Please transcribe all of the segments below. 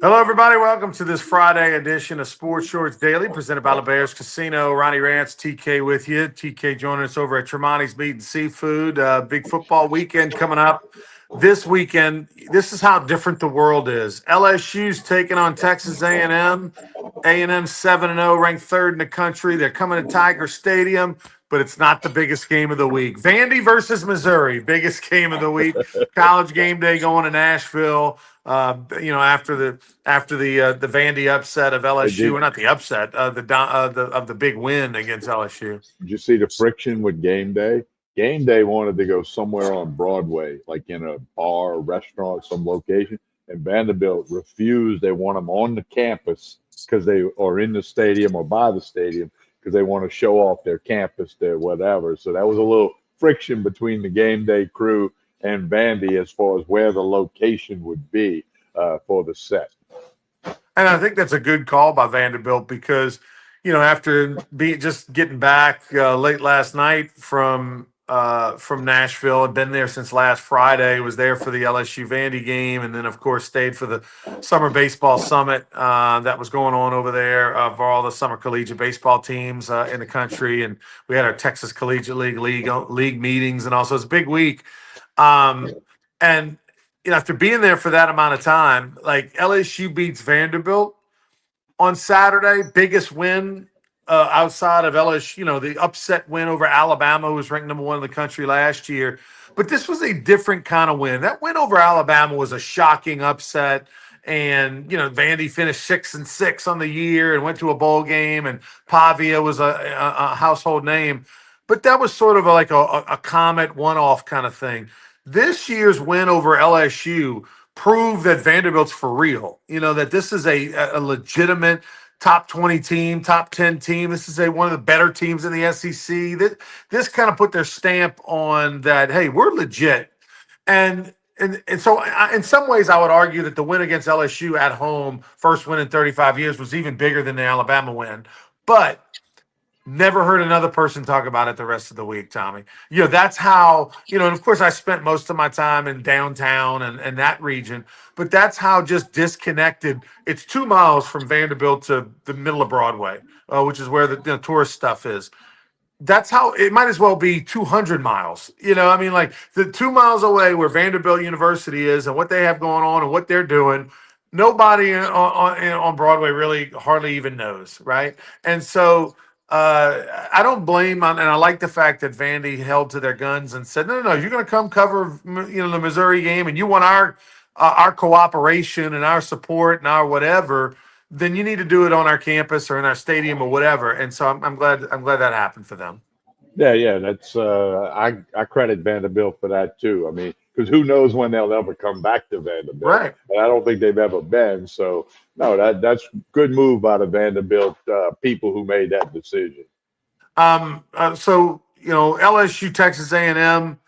Hello, everybody. Welcome to this Friday edition of Sports Shorts Daily, presented by LeBear's Casino. Ronnie Rance, TK with you. TK joining us over at Tremonti's Meat and Seafood. Big football weekend coming up this weekend. This is how different the world is. LSU's taking on Texas A&M. A&M 7-0, ranked third in the country. They're coming to Tiger Stadium, but it's not the biggest game of the week. Vandy versus Missouri, biggest game of the week. College game day going to Nashville. After the Vandy upset of Hey, LSU, or not the upset, the big win against LSU. did you see the friction with game day? Game day wanted to go somewhere on Broadway, like in a bar, restaurant, some location, and Vanderbilt refused. They want them on the campus because they are in the stadium or by the stadium because they want to show off their campus, their whatever. So that was a little friction between the game day crew and Vandy as far as where the location would be for the set. And I think that's a good call by Vanderbilt because, after just getting back late last night from Nashville, had been there since last Friday, was there for the LSU Vandy game, and then of course stayed for the summer baseball summit that was going on over there for all the summer collegiate baseball teams in the country, and we had our Texas Collegiate League meetings, and also it's a big week. And after being there for that amount of time, like LSU beats Vanderbilt on Saturday, biggest win outside of LSU, the upset win over Alabama, who was ranked number one in the country last year. But this was a different kind of win. That win over Alabama was a shocking upset. And, Vandy finished 6-6 on the year and went to a bowl game, and Pavia was a household name. But that was sort of like a Comet one-off kind of thing. This year's win over LSU proved that Vanderbilt's for real. That this is a legitimate top 20 team, top 10 team. This is one of the better teams in the SEC. This kind of put their stamp on that, hey, we're legit. And so in some ways, I would argue that the win against LSU at home, first win in 35 years, was even bigger than the Alabama win. But never heard another person talk about it the rest of the week, Tommy. That's how, and of course I spent most of my time in downtown and that region, but that's how just disconnected. It's 2 miles from Vanderbilt to the middle of Broadway, which is where the tourist stuff is. That's how it might as well be 200 miles. Like the 2 miles away where Vanderbilt University is and what they have going on and what they're doing. Nobody on Broadway really hardly even knows, right? And so I don't blame, and I like the fact that Vandy held to their guns and said, no, you're going to come cover, the Missouri game, and you want our cooperation and our support and our whatever. Then you need to do it on our campus or in our stadium or whatever. And so I'm glad that happened for them. Yeah. That's I credit Vanderbilt for that too. I mean, because who knows when they'll ever come back to Vanderbilt? Right. And I don't think they've ever been. So no, that's good move by the Vanderbilt people who made that decision. LSU, Texas A&M.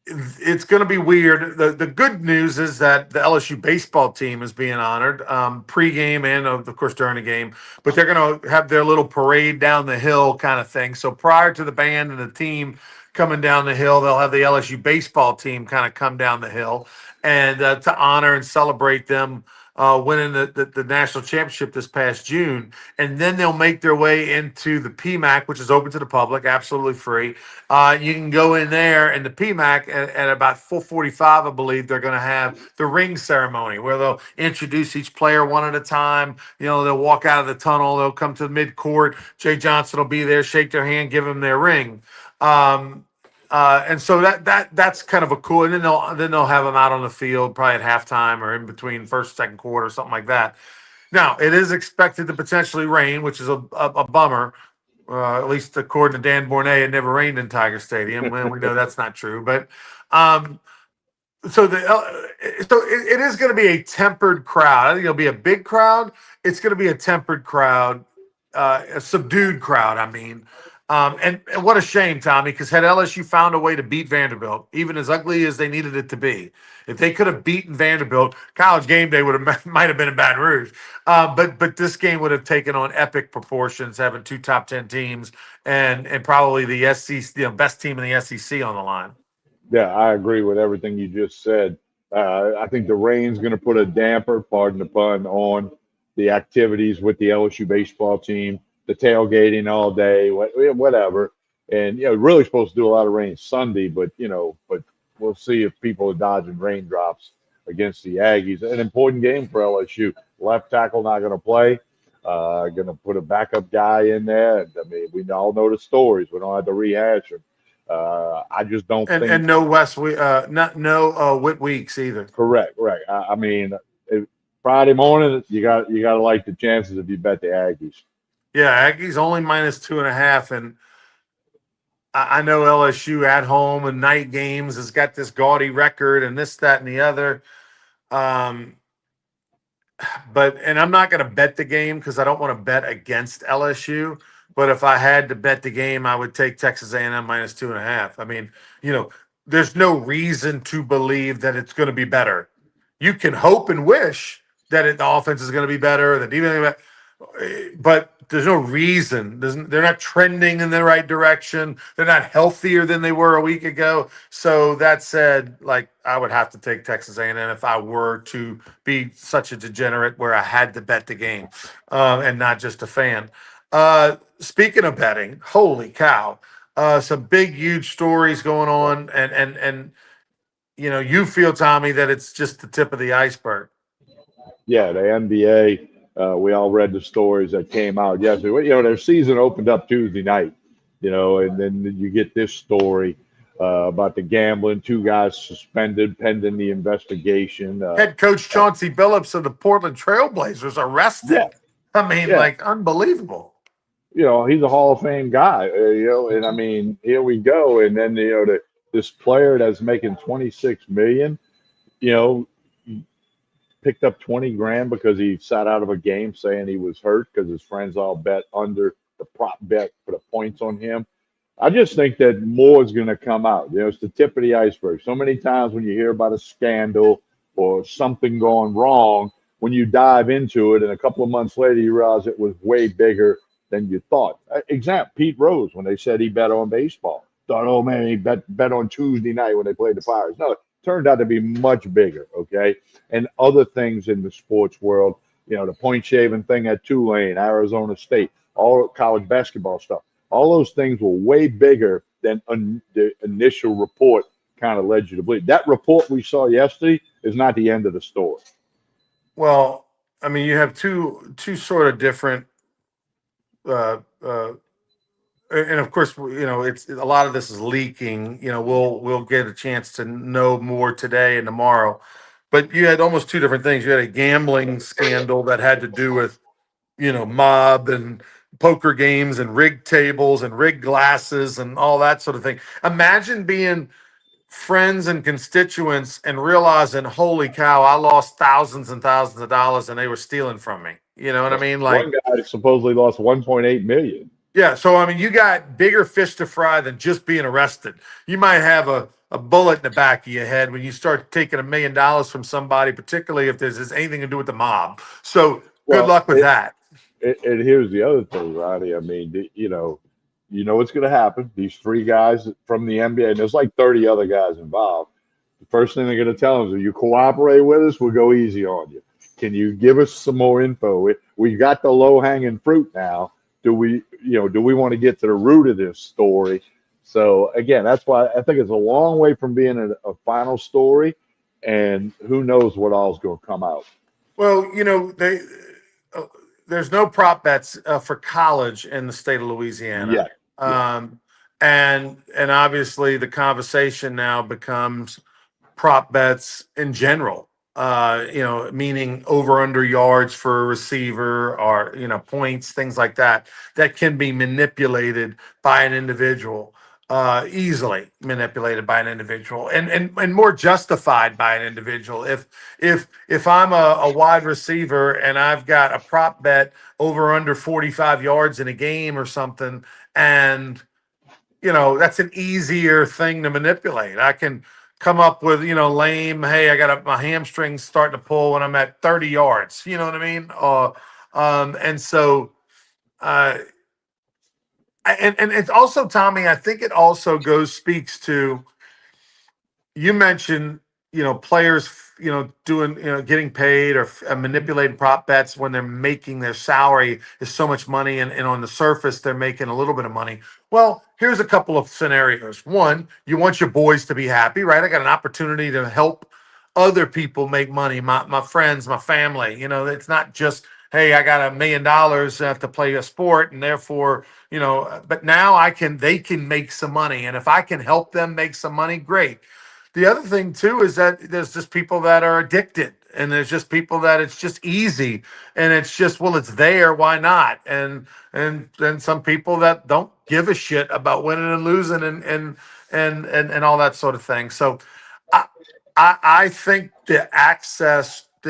It's going to be weird. The good news is that the LSU baseball team is being honored pregame and, of course, during the game. But they're going to have their little parade down the hill kind of thing. So prior to the band and the team coming down the hill, they'll have the LSU baseball team kind of come down the hill and to honor and celebrate them winning the national championship this past June. And then they'll make their way into the PMAC, which is open to the public, absolutely free. You can go in there, and the PMAC at about 4:45, I believe, they're going to have the ring ceremony where they'll introduce each player one at a time. They'll walk out of the tunnel. They'll come to the midcourt. Jay Johnson will be there, shake their hand, give them their ring. And so that's kind of a cool. And then they'll have them out on the field probably at halftime or in between first, second quarter, something like that. Now it is expected to potentially rain, which is a bummer. At least according to Dan Bornay, it never rained in Tiger Stadium. Well, we know that's not true, but so it is going to be a tempered crowd. I think it'll be a big crowd. It's going to be a tempered crowd, a subdued crowd. I mean. And what a shame, Tommy, because had LSU found a way to beat Vanderbilt, even as ugly as they needed it to be, if they could have beaten Vanderbilt, College game day might have been in Baton Rouge. But this game would have taken on epic proportions, having two top 10 teams and probably the SEC, best team in the SEC on the line. Yeah, I agree with everything you just said. I think the rain's going to put a damper, pardon the pun, on the activities with the LSU baseball team, the tailgating all day, whatever. And really supposed to do a lot of rain Sunday, but we'll see if people are dodging raindrops against the Aggies. An important game for LSU. Left tackle not going to play. Going to put a backup guy in there. And, I mean, we all know the stories. We don't have to rehash them. I just don't think. And no not no Whit Weeks either. Correct, right. I mean, if, Friday morning, you got to like the chances if you bet the Aggies. Yeah, Aggies only -2.5, and I know LSU at home and night games has got this gaudy record and this, that, and the other. Um, and I'm not going to bet the game because I don't want to bet against LSU. But if I had to bet the game, I would take Texas A&M -2.5. I mean, there's no reason to believe that it's going to be better. You can hope and wish that the offense is going to be better, that even, but there's no reason. They're not trending in the right direction. They're not healthier than they were a week ago. So that said, like, I would have to take Texas A&M if I were to be such a degenerate where I had to bet the game and not just a fan. Speaking of betting, holy cow! Some big, huge stories going on, and you feel, Tommy, that it's just the tip of the iceberg. Yeah, the NBA. We all read the stories that came out yesterday. Their season opened up Tuesday night. And then you get this story about the gambling. Two guys suspended pending the investigation. Head coach Chauncey Billups of the Portland Trailblazers Yeah, arrested. I mean, yeah. like, unbelievable. He's a Hall of Fame guy. And I mean, here we go. And then this player that's making 26 million. You know, picked up 20 grand because he sat out of a game saying he was hurt because his friends all bet under the prop bet for the points on him. I just think that more is going to come out. It's the tip of the iceberg. So many times when you hear about a scandal or something going wrong, when you dive into it and a couple of months later you realize it was way bigger than you thought. Example, Pete Rose, when they said he bet on baseball. Thought, oh man, he bet on Tuesday night when they played the Pirates. No, it turned out to be much bigger, okay? And other things in the sports world, the point shaving thing at Tulane, Arizona State, all college basketball stuff. All those things were way bigger than the initial report kind of led you to believe. That report we saw yesterday is not the end of the story. Well, I mean, you have two sort of different, and of course, it's a lot of this is leaking. We'll get a chance to know more today and tomorrow. But you had almost two different things. You had a gambling scandal that had to do with mob and poker games and rigged tables and rigged glasses and all that sort of thing. Imagine being friends and constituents and realizing, holy cow, I lost thousands and thousands of dollars and they were stealing from me. You know what I mean? One Like, guy supposedly lost 1.8 million. yeah. So, I mean, you got bigger fish to fry than just being arrested. You might have a bullet in the back of your head when you start taking $1 million from somebody, particularly if there's anything to do with the mob. So, good Well, luck with that. and here's the other thing, Ronnie. I mean, what's going to happen. These three guys from the NBA, and there's like 30 other guys involved. The first thing they're going to tell them is, if you cooperate with us, we'll go easy on you. Can you give us some more info? We got the low hanging fruit now. Do we want to get to the root of this story? So again, that's why I think it's a long way from being a final story, and who knows what all's going to come out. Well, uh, there's no prop bets for college in the state of Louisiana, Yeah, yeah. and obviously the conversation now becomes prop bets in general. Meaning over under yards for a receiver or points, things like that, that can be manipulated by an individual. Easily manipulated by an individual and more justified by an individual. If I'm a wide receiver and I've got a prop bet over under 45 yards in a game or something, and that's an easier thing to manipulate. I can come up with, lame, hey, I got my hamstrings starting to pull when I'm at 30 yards. You know what I mean? And so, uh, and it's also, Tommy, I think it also speaks to, you mentioned players, doing, getting paid or manipulating prop bets when they're making their salary is so much money, and on the surface they're making a little bit of money. Well, here's a couple of scenarios. One, you want your boys to be happy, right? I got an opportunity to help other people make money, my friends, my family. It's not just, hey, I got $1 million to play a sport, and therefore, but now they can make some money, and if I can help them make some money, great. The other thing too is that there's just people that are addicted, and there's just people that it's just easy, and it's just, well, it's there, why not? And then some people that don't give a shit about winning and losing, and all that sort of thing. So I I think the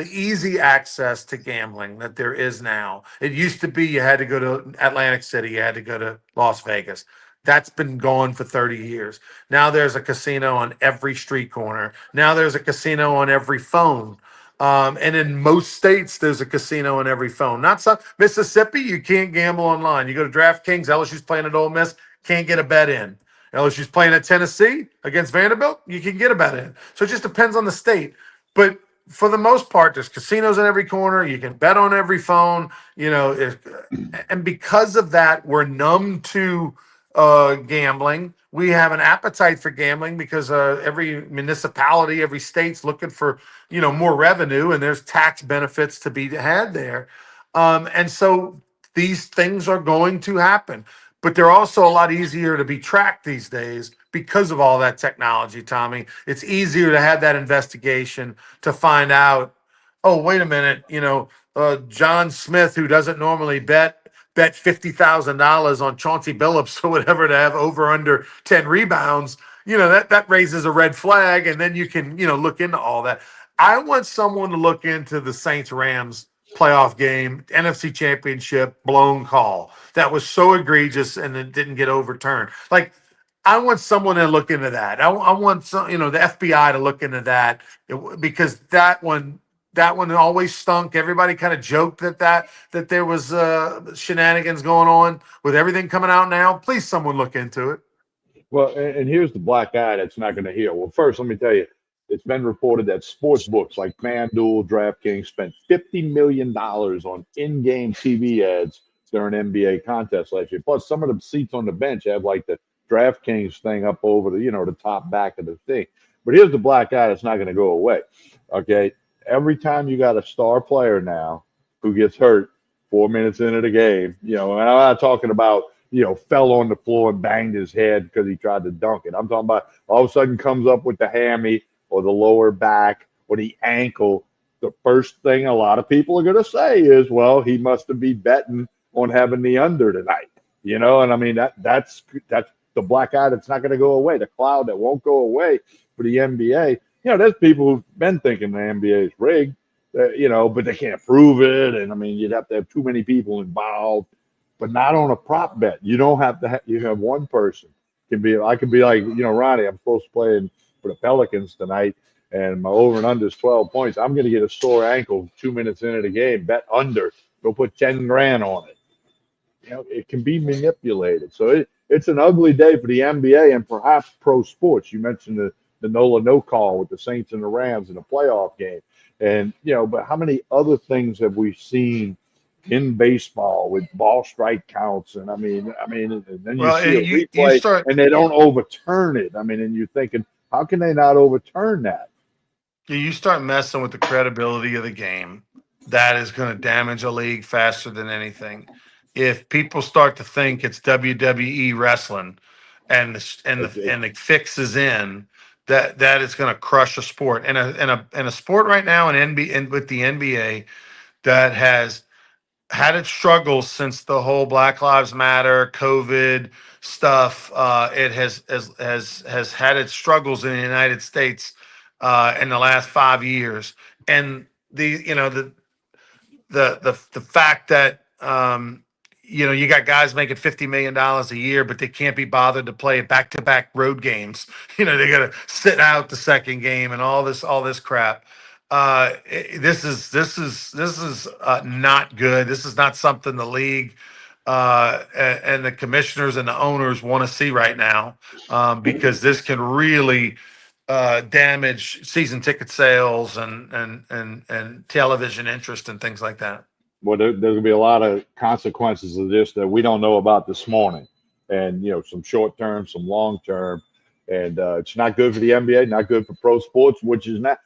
easy access to gambling that there is now. It used to be you had to go to Atlantic City, you had to go to Las Vegas. That's been gone for 30 years. Now there's a casino on every street corner. Now there's a casino on every phone. And in most states, there's a casino on every phone. Not some Mississippi, you can't gamble online. You go to DraftKings, LSU's playing at Ole Miss, can't get a bet in. LSU's playing at Tennessee against Vanderbilt, you can get a bet in. So it just depends on the state. But for the most part, there's casinos in every corner. You can bet on every phone. And because of that, we're numb to gambling. We have an appetite for gambling because every municipality, every state's looking for more revenue, and there's tax benefits to be had there. And so these things are going to happen, but they're also a lot easier to be tracked these days because of all that technology, Tommy. It's easier to have that investigation to find out, oh, wait a minute, John Smith, who doesn't normally bet $50,000 on Chauncey Billups or whatever to have over under 10 rebounds. That raises a red flag, and then you can look into all that. I want someone to look into the Saints Rams playoff game, NFC Championship blown call that was so egregious and it didn't get overturned. Like, I want someone to look into that. I want the FBI to look into that, because that one always stunk. Everybody kind of joked that there was shenanigans going on with everything coming out now. Please, someone look into it. Well, and here's the black eye that's not going to heal. Well, first, let me tell you, it's been reported that sports books like FanDuel, DraftKings spent $50 million on in-game TV ads during NBA contests last year. Plus, some of the seats on the bench have like the DraftKings thing up over the top back of the thing. But here's the black eye that's not going to go away. Okay, every time you got a star player now who gets hurt 4 minutes into the game, and I'm not talking about fell on the floor and banged his head because he tried to dunk it. I'm talking about all of a sudden comes up with the hammy or the lower back or the ankle. The first thing a lot of people are going to say is, well, he must have been betting on having the under tonight. And I mean, that's the black eye that's not going to go away, the cloud that won't go away for the NBA. There's people who've been thinking the NBA is rigged, but they can't prove it. And I mean, you'd have to have too many people involved, but not on a prop bet. You don't have to you have one person. I could be like, Ronnie, I'm supposed to play for the Pelicans tonight, and my over and under is 12 points. I'm going to get a sore ankle 2 minutes into the game, bet under, go put 10 grand on it. It can be manipulated. So it's an ugly day for the NBA and perhaps pro sports. You mentioned the Nola no call with the Saints and the Rams in a playoff game. And, but how many other things have we seen in baseball with ball strike counts? And I mean, and then you Well, see a you replay start and they don't overturn it. I mean, and you're thinking, how can they not overturn that? you start messing with the credibility of the game. That is going to damage a league faster than anything. If people start to think it's WWE wrestling, and the fix is in, that is going to crush a sport, and a sport right now in NBA, and with the NBA, that has had its struggles since the whole Black Lives Matter, COVID stuff. It has had its struggles in the United States in the last 5 years, and the fact that you got guys making $50 million a year, but they can't be bothered to play back to back road games. They got to sit out the second game and all this crap. This is not good. This is not something the league and the commissioners and the owners want to see right now, because this can really damage season ticket sales and television interest and things like that. Well, there's going to be a lot of consequences of this that we don't know about this morning, and some short term, some long term, and it's not good for the NBA, not good for pro sports, which is not.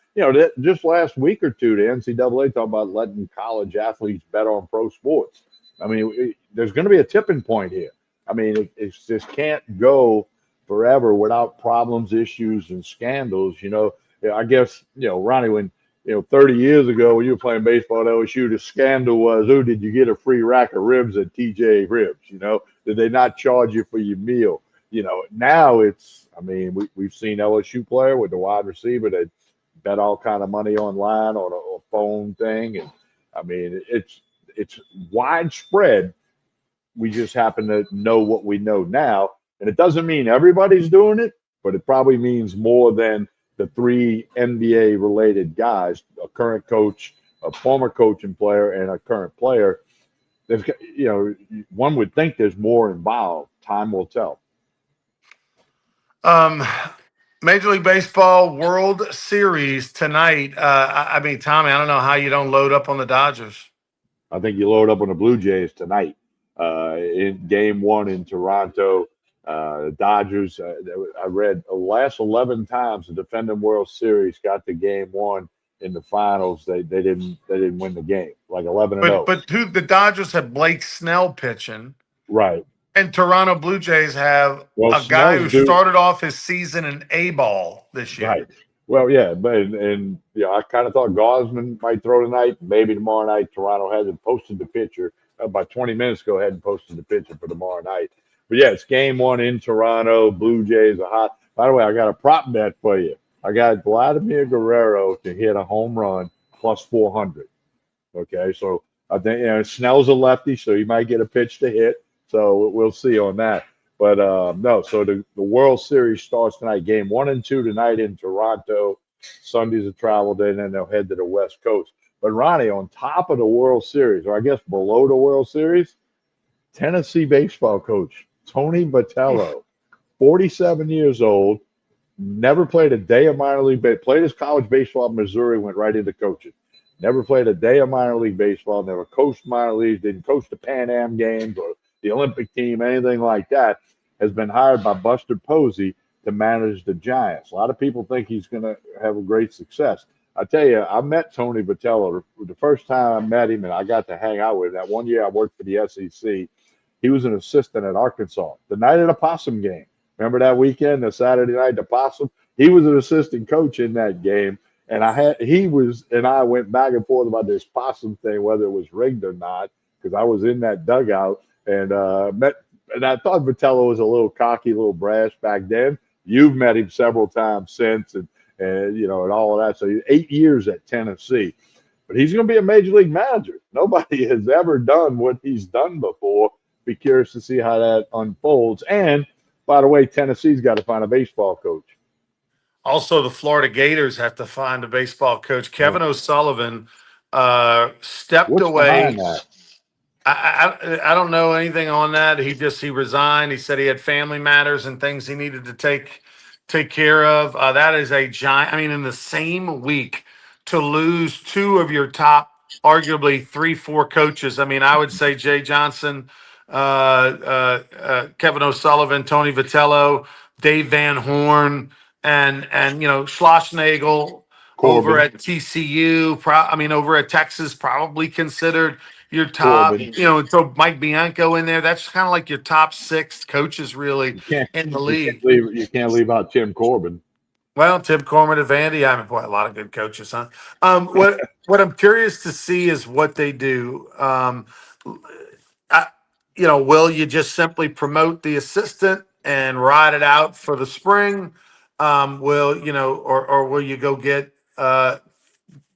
Just last week or two, the NCAA talked about letting college athletes bet on pro sports. I mean, there's going to be a tipping point here. I mean, it just can't go forever without problems, issues, and scandals. I guess Ronnie, when 30 years ago when you were playing baseball at LSU, the scandal was, oh, did you get a free rack of ribs at TJ Ribs? Did they not charge you for your meal? Now I mean, we've seen LSU player with the wide receiver that bet all kind of money online on a phone thing. And I mean, it's widespread. We just happen to know what we know now. And it doesn't mean everybody's doing it, but it probably means more than the three NBA related guys, a current coach, a former coach and player, and a current player. There's, one would think there's more involved. Time will tell. Major League Baseball World Series tonight. I mean, Tommy, I don't know how you don't load up on the Dodgers. I think you load up on the Blue Jays tonight. In Game 1 in Toronto, the Dodgers. I read the last 11 times the defending World Series got to Game 1 in the finals. They didn't win the game, like 11-0. But the Dodgers have Blake Snell pitching, Right. and Toronto Blue Jays have Well, a guy Snell's who due. started off his season in A-ball this year. Right. Well, yeah, but I kind of thought Gosman might throw tonight. Maybe tomorrow night. Toronto hasn't posted the pitcher. About 20 minutes ago, hadn't posted the pitcher for tomorrow night. But yeah, it's Game 1 in Toronto. Blue Jays are hot. By the way, I got a prop bet for you. I got Vladimir Guerrero to hit a home run plus 400. Okay, so I think Snell's a lefty, so he might get a pitch to hit. So we'll see on that. But no, so the World Series starts tonight. Game 1 and 2 tonight in Toronto. Sunday's a travel day, and then they'll head to the West Coast. But Ronnie, on top of the World Series, or I guess below the World Series, Tennessee baseball coach Tony Vitello, 47 years old, never played a day of minor league baseball. Played his college baseball in Missouri, went right into coaching. Never played a day of minor league baseball. Never coached minor leagues. Didn't coach the Pan Am games or the Olympic team, anything like that. Has been hired by Buster Posey to manage the Giants. A lot of people think he's going to have a great success. I tell you, I met Tony Vitello the first time I met him, and I got to hang out with him. That one year I worked for the SEC. He was an assistant at Arkansas. The night of the Possum game, remember that weekend, the Saturday night, the Possum? He was an assistant coach in that game. And I went back and forth about this Possum thing, whether it was rigged or not, because I was in that dugout and I thought Vitello was a little cocky, a little brash back then. You've met him several times since, and all of that. So 8 years at Tennessee, but he's going to be a major league manager. Nobody has ever done what he's done before. Be curious to see how that unfolds. And by the way, Tennessee's got to find a baseball coach. Also, the Florida Gators have to find a baseball coach. Kevin O'Sullivan stepped What's away. behind that? I don't know anything on that. He resigned. He said he had family matters and things he needed to take care of. That is a giant. I mean, in the same week to lose two of your top, arguably 3-4 coaches. I mean, I would say Jay Johnson, Kevin O'Sullivan, Tony Vitello, Dave Van Horn, and Schlossnagel Corbin. over at TCU. Over at Texas, probably considered your top. Corbin. Throw Mike Bianco in there. That's kind of like your top 6 coaches really in the league. You can't leave out Tim Corbin. Well, Tim Corbin at Vandy. I mean, boy, a lot of good coaches, huh? What I'm curious to see is what they do. Will you just simply promote the assistant and ride it out for the spring? Or will you go get a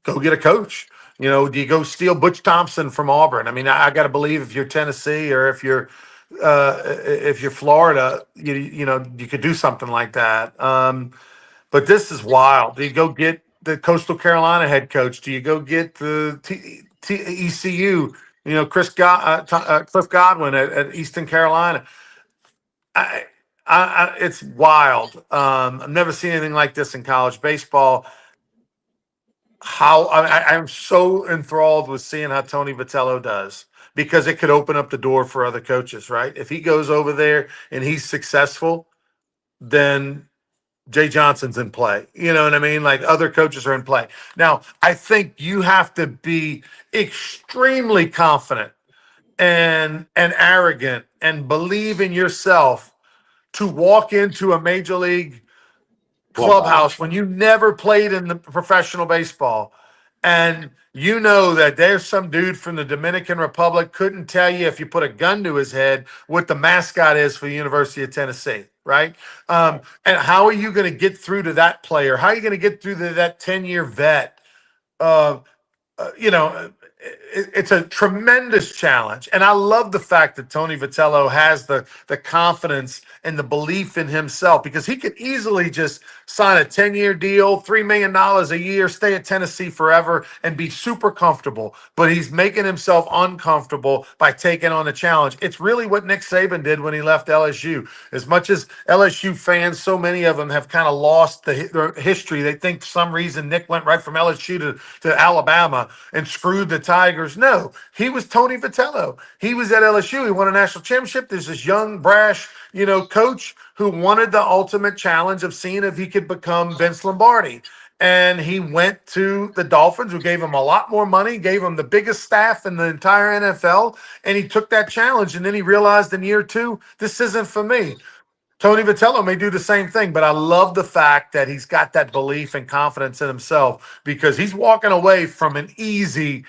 coach? Do you go steal Butch Thompson from Auburn? I mean, I got to believe if you're Tennessee or if you're Florida, you could do something like that. But this is wild. Do you go get the Coastal Carolina head coach? Do you go get the ECU? Cliff Godwin at Eastern Carolina. It's wild. I've never seen anything like this in college baseball. I'm so enthralled with seeing how Tony Vitello does because it could open up the door for other coaches, right? If he goes over there and he's successful, then Jay Johnson's in play. You know what I mean? Like other coaches are in play. Now, I think you have to be extremely confident and arrogant and believe in yourself to walk into a major league Clubhouse. clubhouse when you never played in the professional baseball and you know that there's some dude from the Dominican Republic couldn't tell you if you put a gun to his head what the mascot is for the University of Tennessee, right? And how are you going to get through to that player? How are you going to get through to that 10-year vet? Uh, it's a tremendous challenge. And I love the fact that Tony Vitello has the confidence and the belief in himself because he could easily just sign a 10-year deal, $3 million a year, stay at Tennessee forever and be super comfortable. But he's making himself uncomfortable by taking on a challenge. It's really what Nick Saban did when he left LSU. As much as LSU fans, so many of them have kind of lost their history. They think for some reason Nick went right from LSU to Alabama and screwed the Tigers. No, he was Tony Vitello. He was at LSU. He won a national championship. There's this young, brash, coach who wanted the ultimate challenge of seeing if he could become Vince Lombardi. And he went to the Dolphins, who gave him a lot more money, gave him the biggest staff in the entire NFL, and he took that challenge. And then he realized in year two, this isn't for me. Tony Vitello may do the same thing, but I love the fact that he's got that belief and confidence in himself because he's walking away from an easy,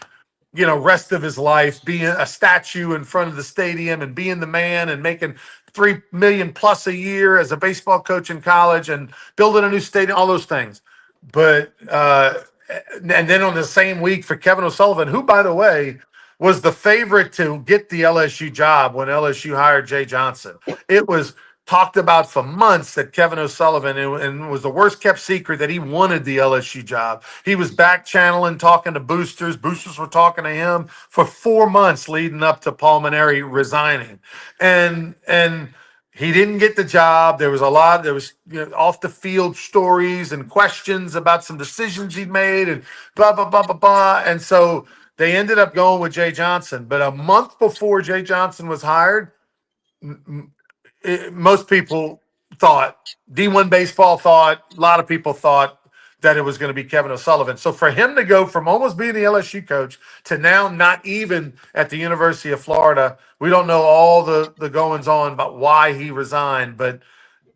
rest of his life being a statue in front of the stadium and being the man and making 3 million plus a year as a baseball coach in college and building a new stadium, all those things. But and then on the same week for Kevin O'Sullivan, who, by the way, was the favorite to get the LSU job when LSU hired Jay Johnson. It was talked about for months that Kevin O'Sullivan, and was the worst kept secret that he wanted the LSU job. He was back channeling, talking to boosters. Boosters were talking to him for 4 months leading up to Palmineri resigning. And he didn't get the job. There was off the field stories and questions about some decisions he'd made and blah, blah, blah, blah, blah. And so they ended up going with Jay Johnson. But a month before Jay Johnson was hired, most people thought, D1 baseball thought, a lot of people thought that it was going to be Kevin O'Sullivan. So for him to go from almost being the LSU coach to now not even at the University of Florida, we don't know all the goings on about why he resigned, but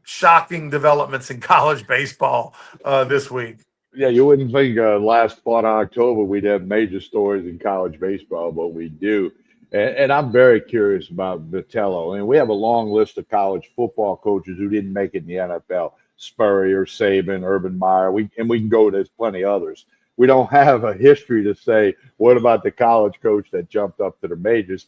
shocking developments in college baseball this week. Yeah, you wouldn't think last part of October we'd have major stories in college baseball, but we do. And I'm very curious about Vitello. And we have a long list of college football coaches who didn't make it in the NFL. Spurrier, Saban, Urban Meyer. We can go, there's plenty others. We don't have a history to say, what about the college coach that jumped up to the majors?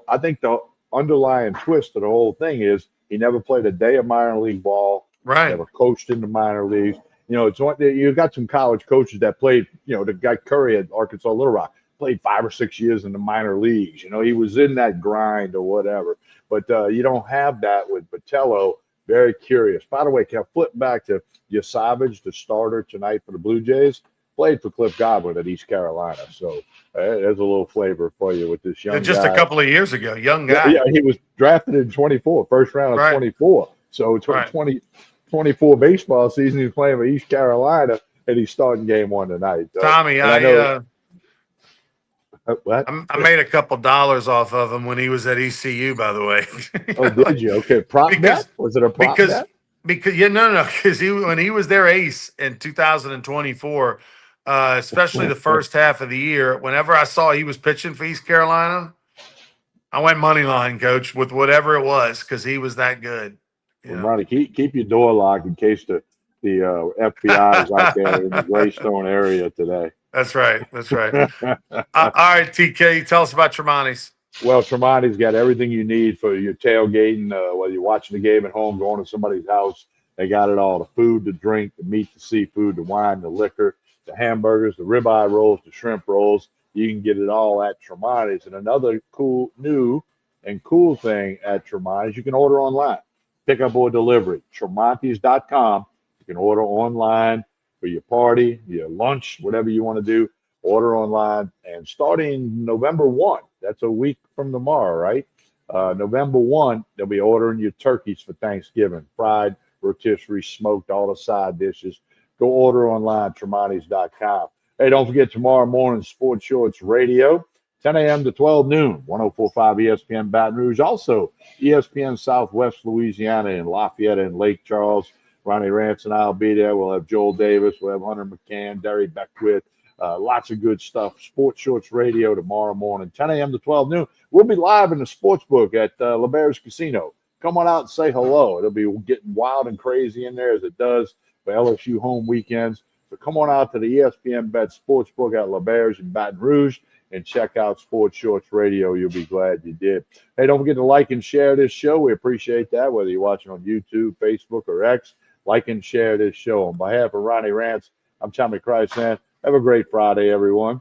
I think the underlying twist of the whole thing is he never played a day of minor league ball, Right. never coached in the minor leagues. You've got some college coaches that played, the guy Curry at Arkansas Little Rock played 5 or 6 years in the minor leagues. He was in that grind or whatever. But you don't have that with Vitello. Very curious. By the way, can I flip back to Savage, the starter tonight for the Blue Jays? Played for Cliff Godwin at East Carolina. So there's a little flavor for you with this young just guy. a couple of years ago, young guy. Yeah, he was drafted in 24, first round of Right. 24. So 24 baseball season, he's playing for East Carolina, and he's starting game one tonight. Tommy, what? I made a couple dollars off of him when he was at ECU, by the way. Did you? Okay, prop bet? Was it a prop bet? Because because when he was their ace in 2024, especially the first half of the year, whenever I saw he was pitching for East Carolina, I went money line, coach, with whatever it was because he was that good. Well, Ronnie, keep your door locked in case the FBI is out there in the Greystone area today. That's right. That's right. All right, TK, tell us about Tremonti's. Well, Tremonti's got everything you need for your tailgating, whether you're watching the game at home, going to somebody's house. They got it all: the food, the drink, the meat, the seafood, the wine, the liquor, the hamburgers, the ribeye rolls, the shrimp rolls. You can get it all at Tremonti's. And another cool thing at Tremonti's, you can order online. pickup or delivery. Tremontes.com. You can order online for your party, your lunch, whatever you want to do. Order online. And starting November 1, that's a week from tomorrow, right? November 1, they'll be ordering your turkeys for Thanksgiving, fried, rotisserie, smoked, all the side dishes. Go order online, Tremontes.com. Hey, don't forget tomorrow morning, Sports Shorts Radio, 10 a.m. to 12 noon, 1045 ESPN Baton Rouge. Also, ESPN Southwest Louisiana in Lafayette and Lake Charles. Ronnie Rance and I will be there. We'll have Joel Davis. We'll have Hunter McCann, Derry Beckwith. Lots of good stuff. Sports Shorts Radio tomorrow morning, 10 a.m. to 12 noon. We'll be live in the sports book at LeBare's Casino. Come on out and say hello. It'll be getting wild and crazy in there as it does for LSU home weekends. So come on out to the ESPN Bet Sportsbook at LeBare's in Baton Rouge and check out Sports Shorts Radio. You'll be glad you did. Hey, don't forget to like and share this show. We appreciate that, whether you're watching on YouTube, Facebook, or X. Like and share this show. On behalf of Ronnie Rance, I'm Tommy Christ, man. Have a great Friday, everyone.